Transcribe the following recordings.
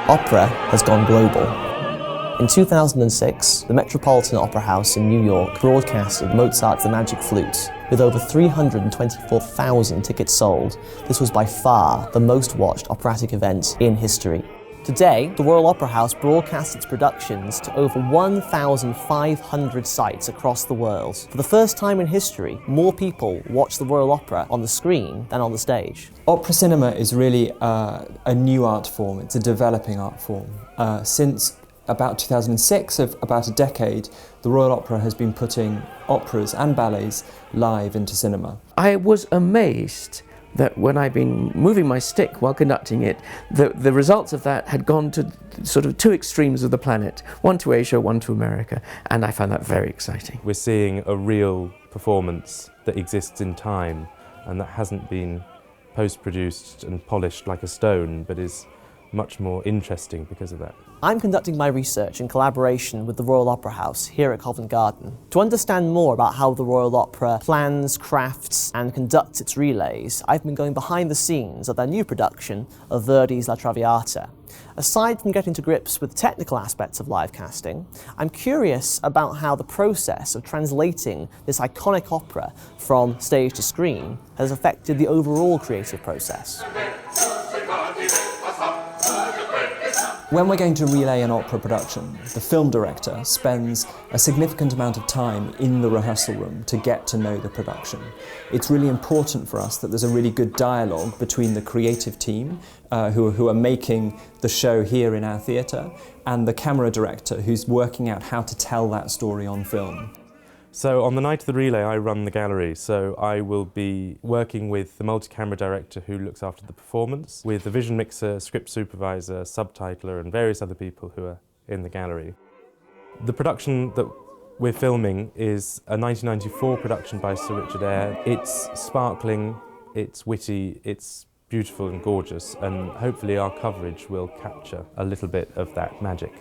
Opera has gone global. In 2006, the Metropolitan Opera House in New York broadcasted Mozart's The Magic Flute. With over 324,000 tickets sold, this was by far the most watched operatic event in history. Today, the Royal Opera House broadcasts its productions to over 1,500 sites across the world. For the first time in history, more people watch the Royal Opera on the screen than on the stage. Opera cinema is really a new art form. It's a developing art form. Since about 2006, about a decade, the Royal Opera has been putting operas and ballets live into cinema. I was amazed that when I've been moving my stick while conducting it, the results of that had gone to sort of two extremes of the planet, one to Asia, one to America, and I found that very exciting. We're seeing a real performance that exists in time and that hasn't been post-produced and polished like a stone, but is much more interesting because of that. I'm conducting my research in collaboration with the Royal Opera House here at Covent Garden. To understand more about how the Royal Opera plans, crafts and conducts its relays, I've been going behind the scenes of their new production of Verdi's La Traviata. Aside from getting to grips with the technical aspects of live casting, I'm curious about how the process of translating this iconic opera from stage to screen has affected the overall creative process. When we're going to relay an opera production, the film director spends a significant amount of time in the rehearsal room to get to know the production. It's really important for us that there's a really good dialogue between the creative team who are making the show here in our theatre and the camera director who's working out how to tell that story on film. So on the night of the relay, I run the gallery, so I will be working with the multi-camera director who looks after the performance, with the vision mixer, script supervisor, subtitler and various other people who are in the gallery. The production that we're filming is a 1994 production by Sir Richard Eyre. It's sparkling, it's witty, it's beautiful and gorgeous, and hopefully our coverage will capture a little bit of that magic.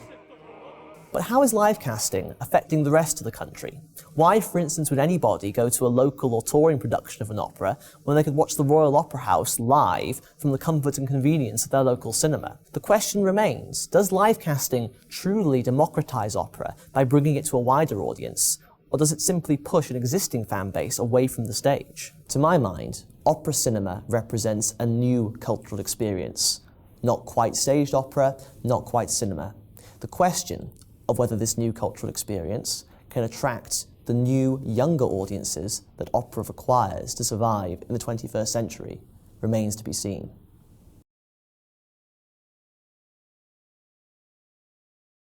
But how is live casting affecting the rest of the country? Why, for instance, would anybody go to a local or touring production of an opera when they could watch the Royal Opera House live from the comfort and convenience of their local cinema? The question remains, does live casting truly democratise opera by bringing it to a wider audience, or does it simply push an existing fan base away from the stage? To my mind, opera cinema represents a new cultural experience. Not quite staged opera, not quite cinema. The question of whether this new cultural experience can attract the new, younger audiences that opera requires to survive in the 21st century remains to be seen.